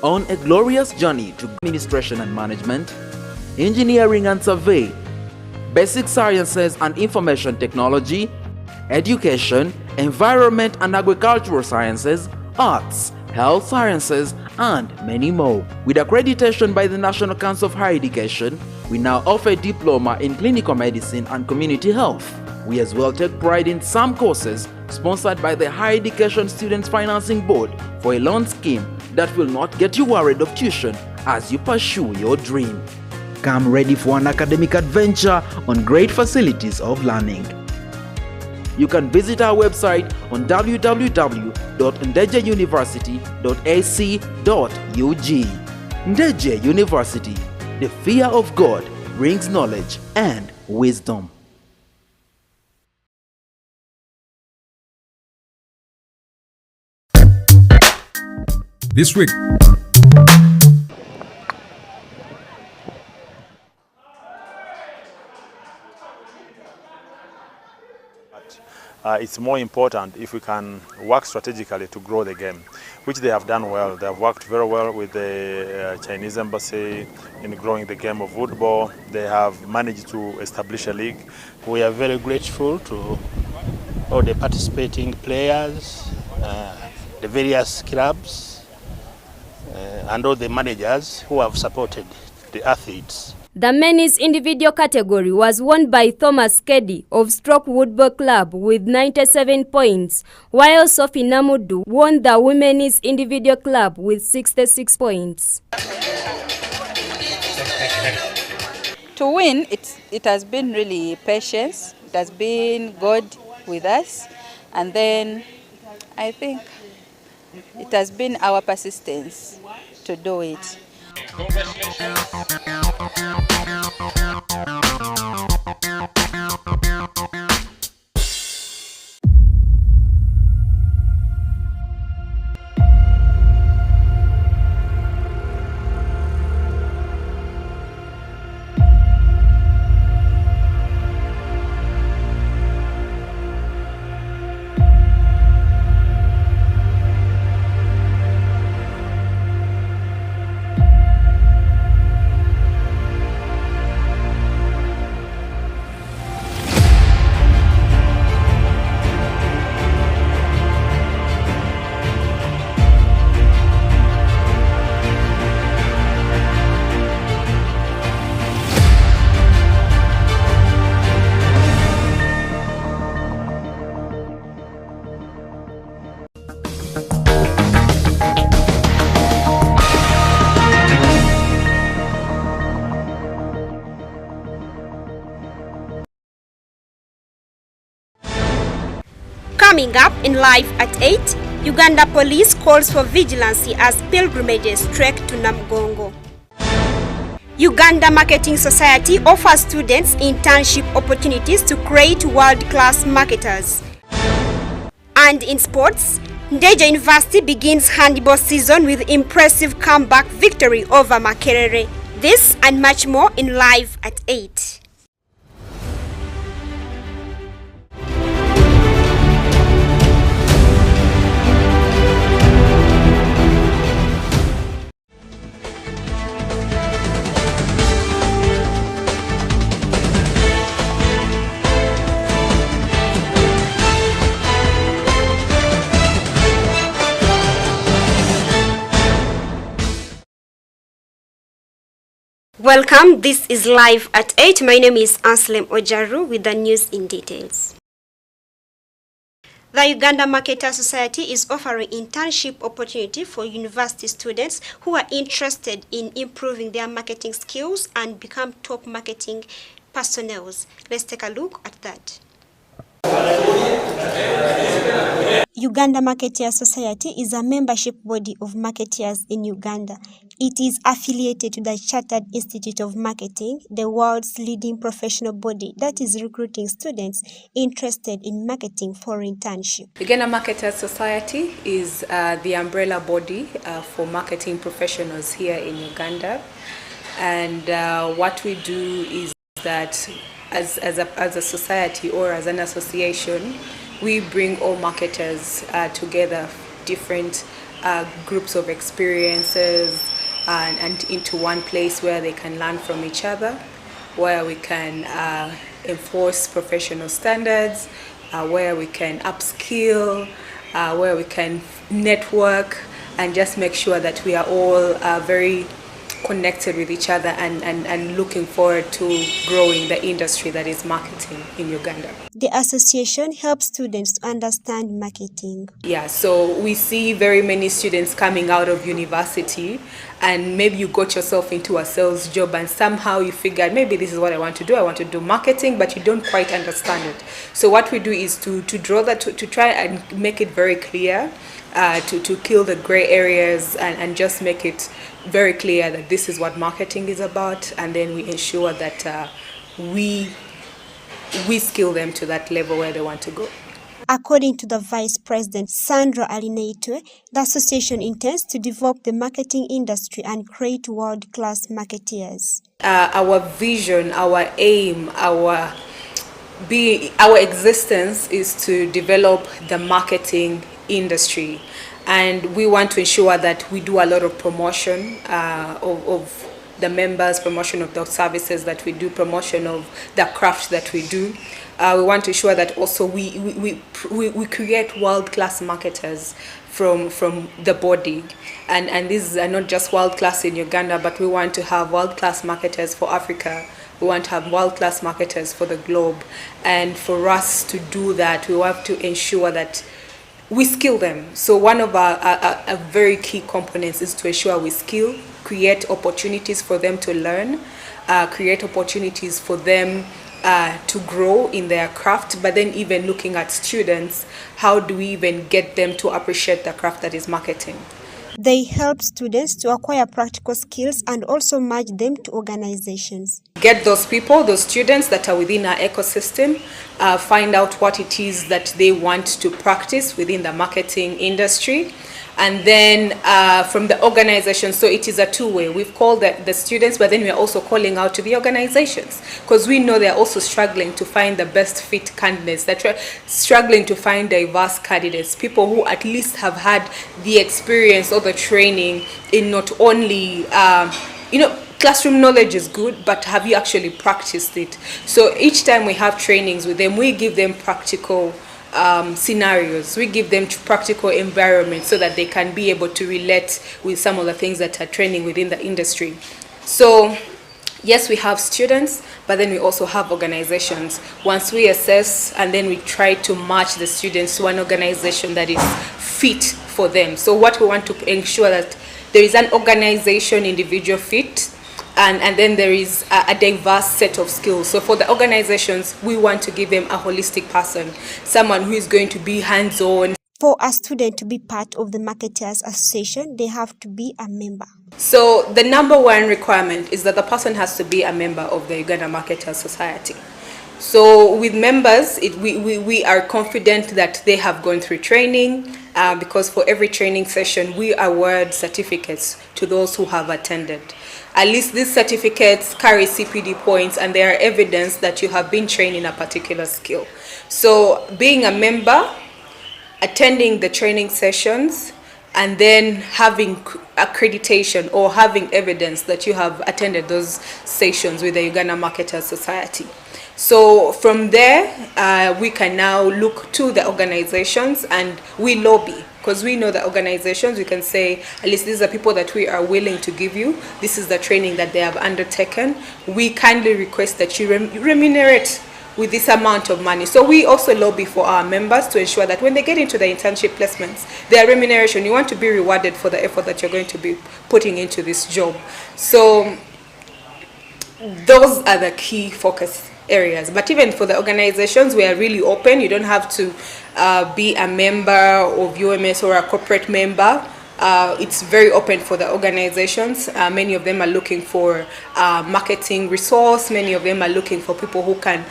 On a glorious journey to administration and management, engineering and survey, basic sciences and information technology, education, environment and agricultural sciences, arts, health sciences, and many more. With accreditation by the National Council of Higher Education, we now offer a diploma in clinical medicine and community health. We as well take pride in some courses sponsored by the Higher Education Students Financing Board for a loan scheme that will not get you worried of tuition as you pursue your dream. Come ready for an academic adventure on great facilities of learning. You can visit our website on www.ndejjeuniversity.ac.ug. Ndejje University, the fear of God brings knowledge and wisdom. This week, it's more important if we can work strategically to grow the game, which they have done well. They have worked very well with the Chinese embassy in growing the game of football. They have managed to establish a league. We are very grateful to all the participating players, the various clubs, and all the managers who have supported the athletes. The men's individual category was won by Thomas Keddy of Stroke Woodball Club with 97 points, while Sophie Namudu won the women's individual club with 66 points. To win, it has been really patience. It has been God with us. And then I think it has been our persistence to do it. Coming up in Live at 8, Uganda Police calls for vigilance as pilgrimages trek to Namugongo. Uganda Marketing Society offers students internship opportunities to create world-class marketers. And in sports, Ndejje University begins handball season with impressive comeback victory over Makerere. This and much more in Live at 8. Welcome, this is Live at 8. My name is ANSLEM OJARU with the news in details. The Uganda Marketer Society is offering internship opportunity for university students who are interested in improving their marketing skills and become top marketing personnel. Let's take a look at that. Uganda Marketeers Society is a membership body of marketeers in Uganda. It is affiliated to the Chartered Institute of Marketing, the world's leading professional body that is recruiting students interested in marketing for internship. Uganda Marketeers Society is the umbrella body for marketing professionals here in Uganda. And what we do is that as a society or as an association, we bring all marketers together, different groups of experiences and into one place where they can learn from each other, where we can enforce professional standards, where we can upskill, where we can network, and just make sure that we are all very connected with each other and looking forward to growing the industry that is marketing in Uganda. The association helps students to understand marketing. Yeah, so we see very many students coming out of university, and maybe you got yourself into a sales job and somehow you figured maybe this is what I want to do marketing, but you don't quite understand it. So what we do is to draw that, to try and make it very clear, to kill the gray areas and just make it very clear that this is what marketing is about, and then we ensure that we skill them to that level where they want to go. According to the Vice President, Sandra Alineitwe, the association intends to develop the marketing industry and create world-class marketeers. Our vision, our aim, our existence is to develop the marketing industry, and we want to ensure that we do a lot of promotion of the members, promotion of the services that we do, promotion of the craft that we do. We want to ensure that also we create world-class marketers from the body, and these are not just world-class in Uganda, but we want to have world-class marketers for Africa. We want to have world-class marketers for the globe, and for us to do that, we have to ensure that we skill them. So one of our very key components is to ensure we skill, create opportunities for them to learn, create opportunities for them to grow in their craft, but then even looking at students, how do we even get them to appreciate the craft that is marketing? They help students to acquire practical skills and also merge them to organizations. Get those people, those students that are within our ecosystem, find out what it is that they want to practice within the marketing industry. And then from the organization, so it is a two-way. We've called the students, but then we're also calling out to the organizations, because we know they're also struggling to find the best fit candidates, they're struggling to find diverse candidates, people who at least have had the experience or the training in not only, classroom knowledge is good, but have you actually practiced it? So each time we have trainings with them, we give them practical scenarios, we give them practical environments so that they can be able to relate with some of the things that are training within the industry. So yes, we have students, but then we also have organizations. Once we assess, and then we try to match the students to an organization that is fit for them. So what we want to ensure that there is an organization individual fit, and then there is a diverse set of skills. So for the organizations, we want to give them a holistic person, someone who is going to be hands-on. For a student to be part of the Marketers Association, they have to be a member. So the number one requirement is that the person has to be a member of the Uganda Marketers Society. So with members, we are confident that they have gone through training, because for every training session, we award certificates to those who have attended. At least these certificates carry CPD points, and they are evidence that you have been trained in a particular skill. So being a member, attending the training sessions, and then having accreditation or having evidence that you have attended those sessions with the Uganda Marketers Society. So from there, we can now look to the organizations and we lobby, because we know the organizations, we can say, at least these are people that we are willing to give you. This is the training that they have undertaken. We kindly request that you remunerate with this amount of money. So we also lobby for our members to ensure that when they get into the internship placements, their remuneration, you want to be rewarded for the effort that you're going to be putting into this job. So those are the key focus areas. But even for the organizations, we are really open. You don't have to be a member of UMS or a corporate member. It's very open for the organizations. Many of them are looking for marketing resource. Many of them are looking for people who can,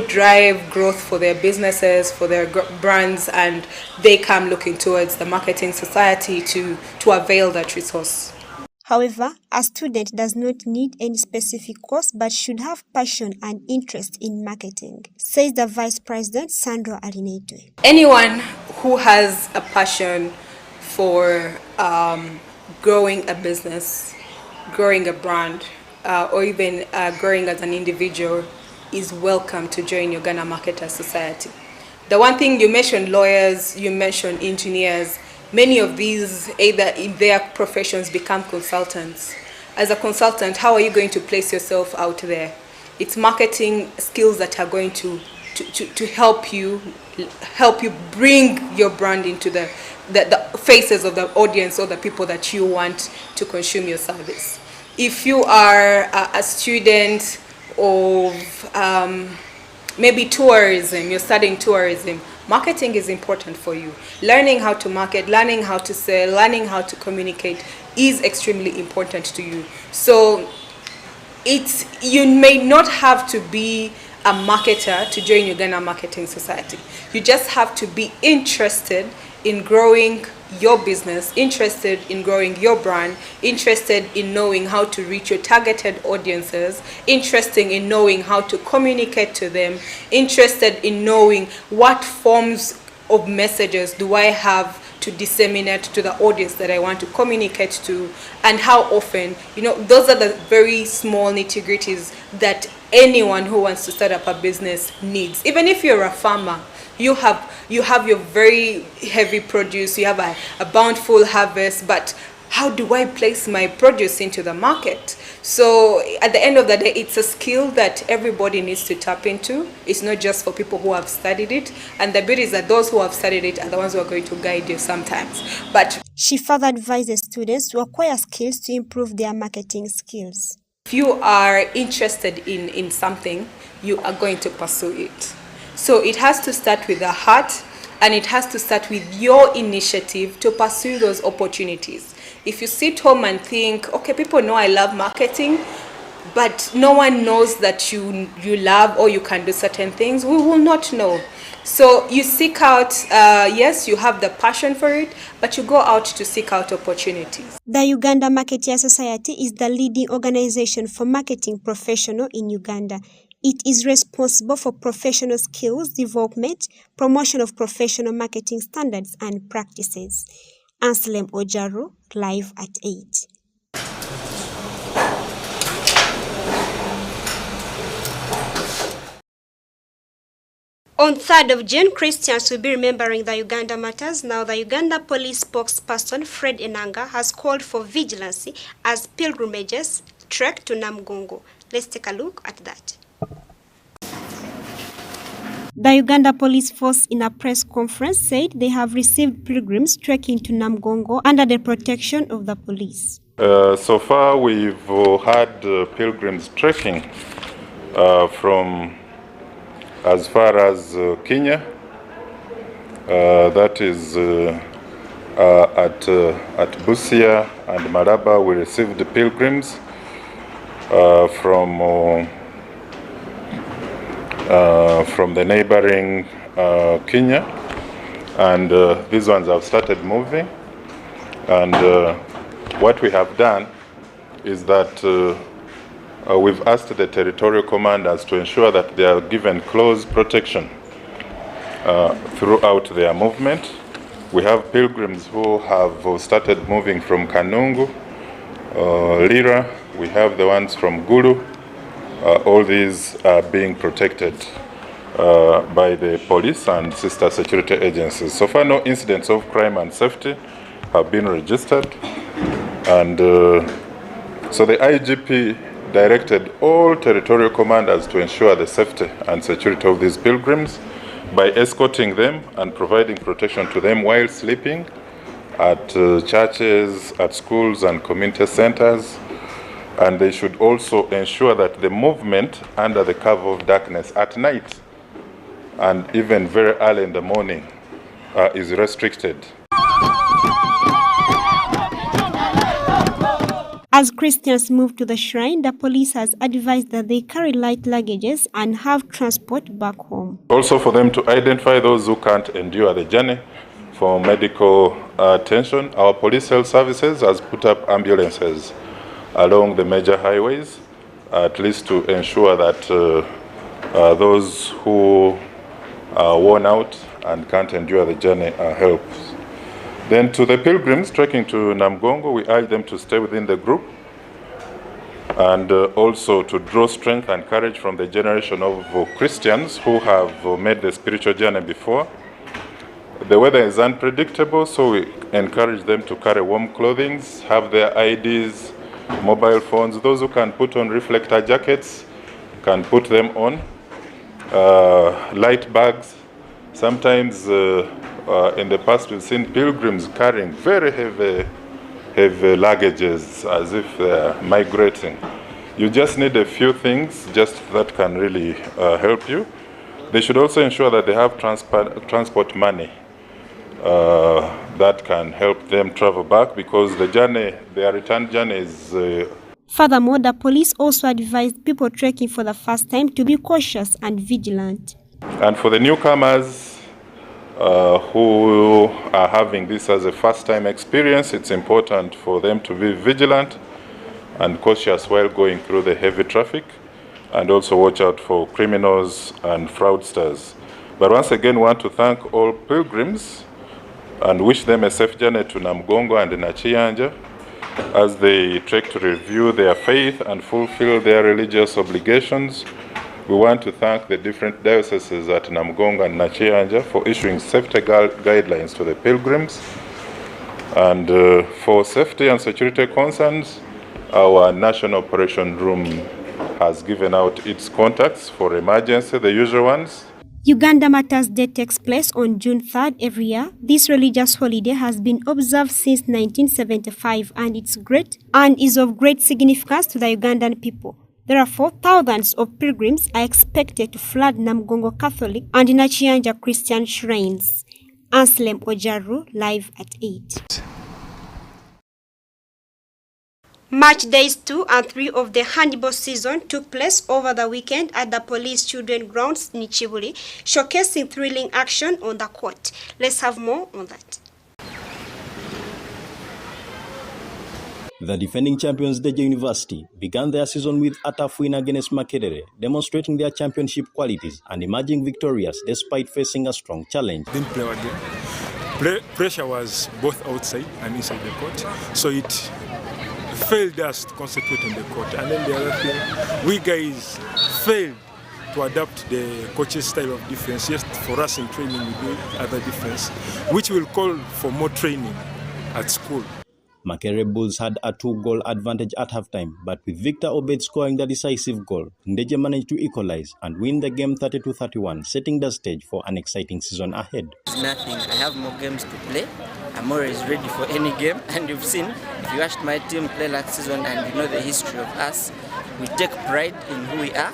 drive growth for their businesses, for their brands, and they come looking towards the marketing society to avail that resource. However, a student does not need any specific course but should have passion and interest in marketing, says the Vice President, Sandra Alineitwe. Anyone who has a passion for growing a business, growing a brand, or even growing as an individual is welcome to join Uganda Marketers Society. The one thing you mentioned, lawyers, you mentioned engineers, many of these either in their professions become consultants. As a consultant, how are you going to place yourself out there? It's marketing skills that are going to help you bring your brand into the faces of the audience or the people that you want to consume your service. If you are a student of maybe tourism, you're studying tourism, marketing is important for you. Learning how to market, learning how to sell, learning how to communicate is extremely important to you. So you may not have to be a marketer to join Uganda Marketing Society. You just have to be interested in growing your business, interested in growing your brand, interested in knowing how to reach your targeted audiences, interested in knowing how to communicate to them, interested in knowing what forms of messages do I have to disseminate to the audience that I want to communicate to, and how often. Those are the very small nitty-gritties that anyone who wants to start up a business needs. Even if you're a farmer, you have your very heavy produce, you have a bountiful harvest, but how do I place my produce into the market? So at the end of the day, it's a skill that everybody needs to tap into. It's not just for people who have studied it. And the beauty is that those who have studied it are the ones who are going to guide you sometimes. But she further advises students to acquire skills to improve their marketing skills. if you are interested in something, you are going to pursue it. So it has to start with the heart, and it has to start with your initiative to pursue those opportunities. If you sit home and think, okay, people know I love marketing, but no one knows that you love or you can do certain things, we will not know. So you seek out, yes, you have the passion for it, but you go out to seek out opportunities. The Uganda Marketeer Society is the leading organization for marketing professionals in Uganda. It is responsible for professional skills development, promotion of professional marketing standards and practices. ANSLEM OJARU, live at 8. On 3rd of June, Christians will be remembering the Uganda Matters. Now, the Uganda Police spokesperson, Fred Enanga, has called for vigilance as pilgrimages trek to Namgongo. Let's take a look at that. The Uganda Police Force, in a press conference, said they have received pilgrims trekking to Namgongo under the protection of the police. So far, we've had pilgrims trekking from as far as Kenya, that is at Busia and Maraba. We received the pilgrims from the neighboring Kenya, and these ones have started moving. And what we have done is that we've asked the territorial commanders to ensure that they are given close protection throughout their movement. We have pilgrims who have started moving from Kanungu, Lira. We have the ones from Gulu. All these are being protected by the police and sister security agencies. So far, no incidents of crime and safety have been registered. And so the IGP directed all territorial commanders to ensure the safety and security of these pilgrims by escorting them and providing protection to them while sleeping at churches, at schools and community centers. And they should also ensure that the movement under the cover of darkness at night and even very early in the morning is restricted. As Christians move to the shrine, the police has advised that they carry light luggages and have transport back home. Also for them to identify those who can't endure the journey for medical attention, our police health services has put up ambulances along the major highways, at least to ensure that those who are worn out and can't endure the journey are helped. Then to the pilgrims trekking to Namgongo, we urge them to stay within the group and also to draw strength and courage from the generation of Christians who have made the spiritual journey before. The weather is unpredictable, so we encourage them to carry warm clothing, have their IDs, mobile phones. Those who can put on reflector jackets can put them on. Light bags. Sometimes in the past we've seen pilgrims carrying very heavy luggages as if they're migrating. You just need a few things just that can really help you. They should also ensure that they have transport money that can help them travel back, because their return journey is... Furthermore, the police also advised people trekking for the first time to be cautious and vigilant. And for the newcomers who are having this as a first-time experience, it's important for them to be vigilant and cautious while going through the heavy traffic, and also watch out for criminals and fraudsters. But once again, we want to thank all pilgrims and wish them a safe journey to Namgongo and Nachiyanja as they trek to review their faith and fulfill their religious obligations. We want to thank the different dioceses at Namgongo and Nachiyanja for issuing safety guidelines to the pilgrims. And for safety and security concerns, our National Operation Room has given out its contacts for emergency, the usual ones. Uganda Matters Day takes place on June 3rd every year. This religious holiday has been observed since 1975 and is of great significance to the Ugandan people. Therefore, thousands of pilgrims are expected to flood Namgongo Catholic and Nachiyanja Christian shrines. ANSLEM OJARU, live at 8. Match days 2 and 3 of the handball season took place over the weekend at the Police Children Grounds in Chibuli, showcasing thrilling action on the court. Let's have more on that. The defending champions Ndejje University began their season with a tough win against Makerere, demonstrating their championship qualities and emerging victorious despite facing a strong challenge. Didn't play our game. Pressure was both outside and inside the court, so it failed us to concentrate on the court. And then the other thing, we guys failed to adapt the coach's style of defense. Yes, for us in training we do other defense, which will call for more training at school. Makerere Bulls had a 2-goal advantage at halftime, but with Victor Obed scoring the decisive goal, Ndejje managed to equalize and win the game 30-31, setting the stage for an exciting season ahead. Nothing. I have more games to play. I'm always ready for any game, and you've seen, if you watched my team play last season and you know the history of us, we take pride in who we are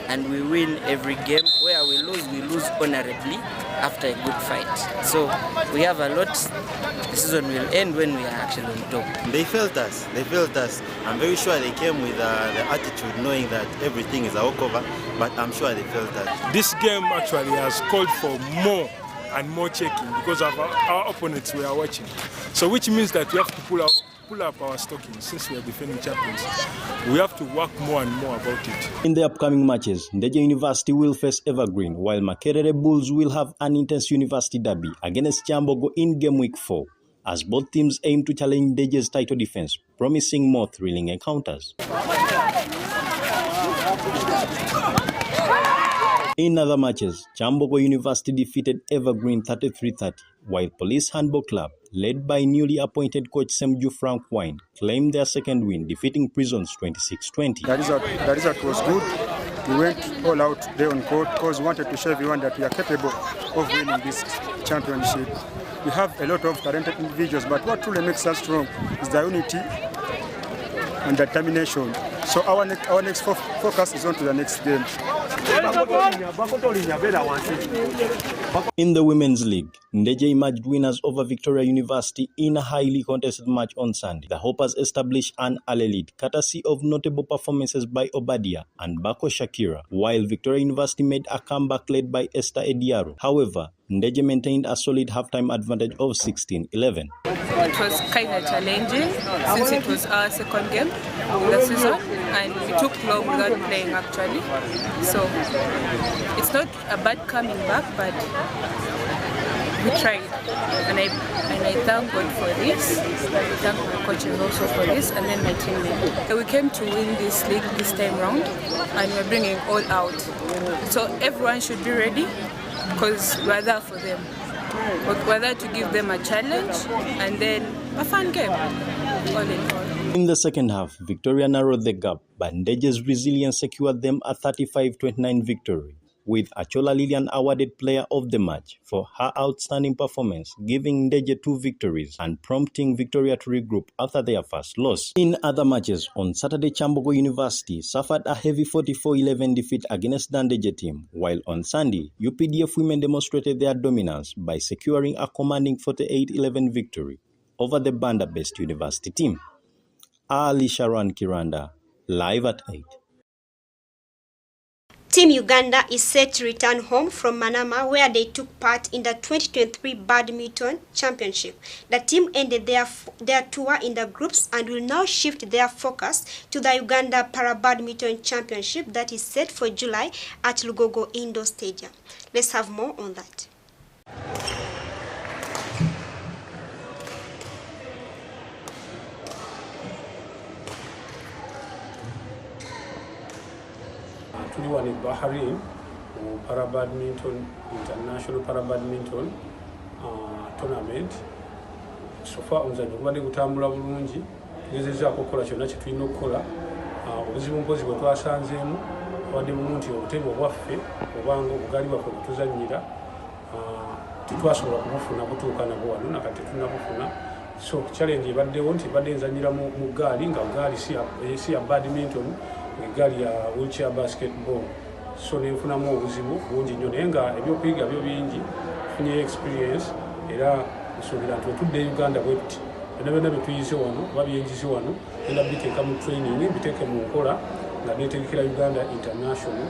and we win every game. Where we lose honorably after a good fight. So we have a lot. The season will end when we are actually on top. They felt us. I'm very sure they came with the attitude knowing that everything is a walkover, but I'm sure they felt that. This game actually has called for more and more checking because of our opponents we are watching. So which means that we have to pull up our stockings since we are defending champions. We have to work more and more about it. In the upcoming matches, Ndejje University will face Evergreen, while Makerere Bulls will have an intense university derby against Kyambogo in game week 4, as both teams aim to challenge Ndejje's title defense, promising more thrilling encounters. In other matches, Kyambogo University defeated Evergreen 33-30, while Police Handball Club, led by newly appointed coach Semju Frank Wine, claimed their second win, defeating Prisons 26-20. The result was good. We went all out there on court because we wanted to show everyone that we are capable of winning this championship. We have a lot of talented individuals, but what truly makes us strong is the unity and determination. So our next focus is on to the next game. In the Women's League, Ndejje emerged winners over Victoria University in a highly contested match on Sunday. The Hoppers established an early lead, courtesy of notable performances by Obadia and Bako Shakira, while Victoria University made a comeback led by Esther Ediaro. However, Ndejje maintained a solid halftime advantage of 16-11. It was kind of challenging since it was our second game in the season and we took long without playing actually. So it's not a bad coming back, but we tried, and I thank God for this. I thank my coaches also for this, and then my teammates. We came to win this league this time round, and we're bringing all out. So everyone should be ready because we're there for them. We're there to give them a challenge and then a fun game. All in all. In the second half, Victoria narrowed the gap, but Ndejje's resilience secured them a 35-29 victory, with Achola Lillian awarded Player of the Match for her outstanding performance, giving Ndejje 2 victories and prompting Victoria to regroup after their first loss. In other matches, on Saturday, Chambogo University suffered a heavy 44-11 defeat against the Ndejje team, while on Sunday, UPDF women demonstrated their dominance by securing a commanding 48-11 victory over the Banda-based university team. Ali Sharon Kiranda, live at 8. Team Uganda is set to return home from Manama, where they took part in the 2023 Badminton Championship. The team ended their tour in the groups and will now shift their focus to the Uganda Para-Badminton Championship that is set for July at Lugogo Indoor Stadium. Let's have more on that. Tuli wano Bahrain Para-Badminton International Para-Badminton Tournament. So far omuzannyo gubadde gutambula bulungi, tugezezaako okukola kyonna kye tulina okukola. Obuzibu mpozi bwe twasanzeemu abadde mu nti obutebe obwaffe obanga obugaali bwaffe bwe tuzannyira tetwasobola kubufuna butuuka nabwo wano nakati tunabufuna. So challenge ebaddewo nti badde nzannyira mu gaali nga gaali si ya badminton, egaali ya wheelchair basketball. So nenfunamu obuzibu bungi nnyo naye nga ebyokuyiga byo bingi, funye experience era nsuubira nti otudde Uganda bwe tuti byonna bye tuyize wano oba byenjize wano genda biteeka mu training biteeke mu nkola nga neetegekera Uganda International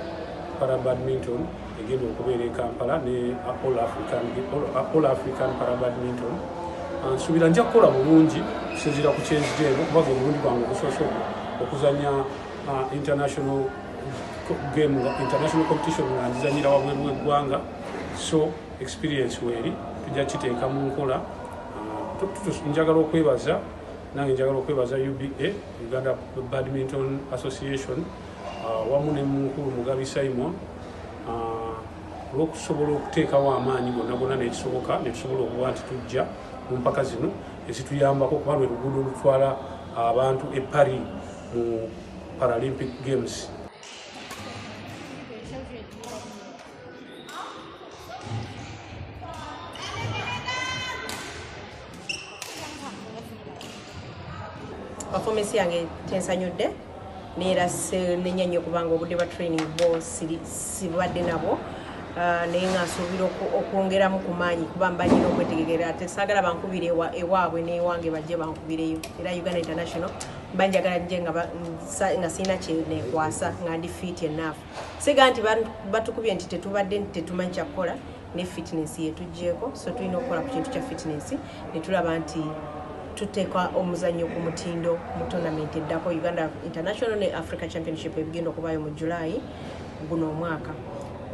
Para-Badminton egenda okubeera e Kampala ne All African Para-Badminton. Nsuubira nja kukola bulungi kusinziira ku kyenzijeemu kuba gwe mulundi gwange ogusoose okuzannya international competition nga nzizannyira wabweru w'eggwanga. So experience weeri tujja kiteeka mu nkola. Njagala okwebaza nange njagala okwebaza UBA, Uganda Badminton Association, wamu ne mukulu Mugabi Simon olw'okusobola okuteekawo amaanyi gonna n'ekisoboka ne tusobola okuba nti tujja mu mpaka zino ezituyambako kuba lwe luguudo olutwala abantu e Paris mu Paralympic Games. Performance yange tensanyudde neera nenyanyo kubanga obudde ba training bo sibadde nabo naye nga nsuubira okwongeramu ku maanyi kuba mbanyina okwetegekera ate saagala bankubire ewaabwe n'ewange bajje bankubireyo era Uganda International banjagala nje nga sirina kyeneekwasa nga ndi fit enough. Siga nti batukubye nti tetubadde nti tetumanyi kyakukola ne fitness yetuggyeko, so tulina okukola ku kintu kya fitness ne tulaba nti tuteeka omuzannyo ku mutindo mu tournament eddako Uganda International ne Africa Championship ebigenda okubaayo mu July guno omwaka.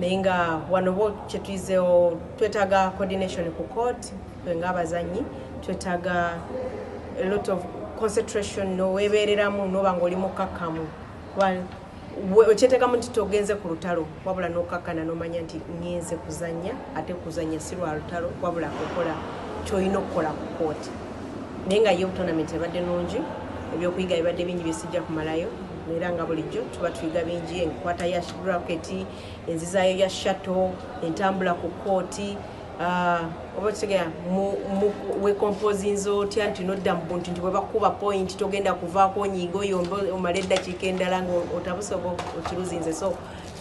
Naye nga wano bo kyetuyizeewo twetaaga coordination ku court ng'abazannyi, twetaaga a lot of concentration n'oweebeereramu n'oba ng'oli mukkakkamu. Okyeteekamu nti togenze ku lutalo wabula n'okkakkana n'omanya nti ngenze kuzannya, ate kuzannya si lwa lutalo wabula kukola ky'olina okukola ku court. Naye nga yo tournament ebadde nungi, ebyokuyiga ebadde bingi byesijja kumalayo, era nga bulijjo tuba tuyiga bingi, enkwata ya racket, enzizaayo ya shuttle, entambula ku kooti, oba tutegera we composing otya nti nodda mu buntu nti bwe bakuba point togenda kuvaako onyiiga oyomba omala eddakiika endala ng'otabuse oba okiruzinze. So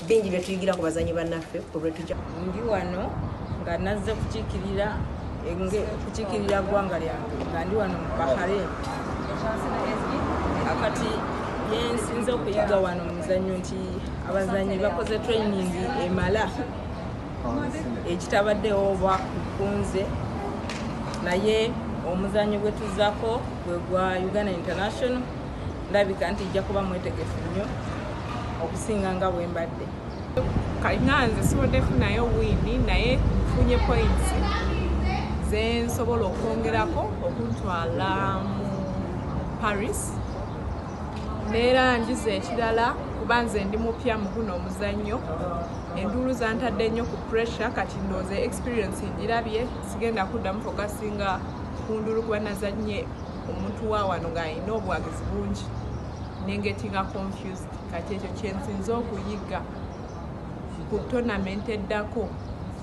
bingi bye tuyigira ku bazanyi bannaffe olwe tujja. Ndi wano nga nazze kukiikirira ggwanga lyange nga ndi wano mu Bahrain. Akati yensinze okuyiga wano mu muzannyo nti abazannyi bakoze training emala ekitabaddewo bakukunze, naye omuzannyo gwe tuzzaako gwe gwa Uganda International ndabika nti ijja kuba mwetegefu nnyo okusinga nga bwe mbadde. Kali nga nze sobodde kufunayo wini naye nfunye points nze nsobola okwongerako okuntwala mu Paris neera njiza ekirala kuba nze ndi mupya mu guno omuzannyo enduulu zantadde nnyo ku pressure kati ndowooza experience ngirabye sigenda kuddamu fokasinga ku nduulu kuba nazannye omuntu wa wano ng'alina obwagizi bungi nengetinga confused kati ekyo kyensinza okuyiga ku tournament eddako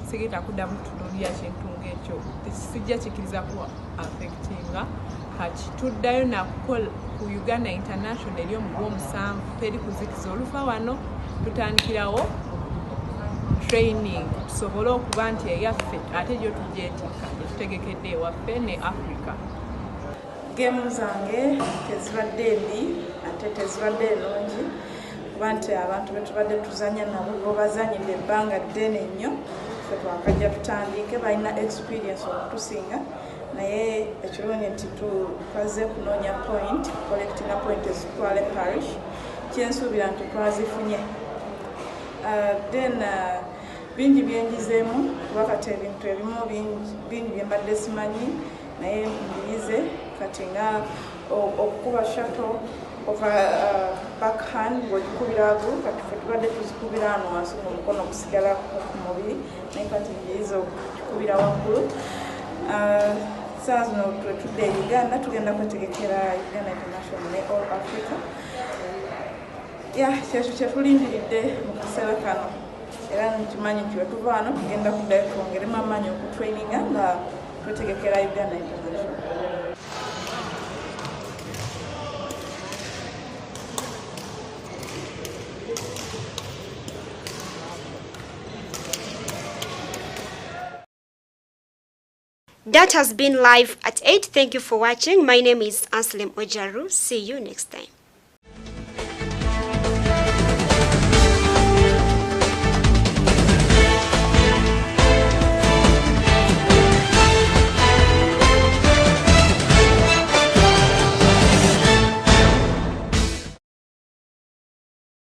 sigenda kuddamu kutunuulira kintu ng'ekyo sijja kikiriza ku affectinga kati tuddayo nakukola ku Uganda International eri omu Gw'omusanvu teri kuzikiza olufa wano tutandikirawo training tusobole okuba nti eyaffe ate gyo tugyetikka etutegekedde ewaffe ne Africa. Geemu zange tezibadde mbi ate tezibadde nnungi kuba nti abantu betubadde tuzanya nabo bo bazanyidde ebbanga ddene nnyo ffe twakajja tutandike balina experience okutusinga naye ekirungi nti tukaze kunoonya point collectinga point ezitwale parish kyensuubira nti twazifunye then bingi byenjizeemu kuba kati ebintu ebimu bingi byembadde simanyi naye mbiyize kati nga okukuba shuttle over backhand ng'ogikubira waggulu kati ffe tubadde tuzikubira wano wansi ng'omukono gusigala ku mubiri naye kati mbiyize okukikubira waggulu. Saa zino twetudde e Uganda tugenda kwetegekera Uganda International ne All Africa. Kyekyo kyetulindiridde mu kaseera kano era nkimanyi nti wetuva wano tugenda kuddayo twongeremu amaanyi okutraininga nga twetegekera Uganda International. That has been live at 8. Thank you for watching. My name is ANSLEM OJARU. See you next time.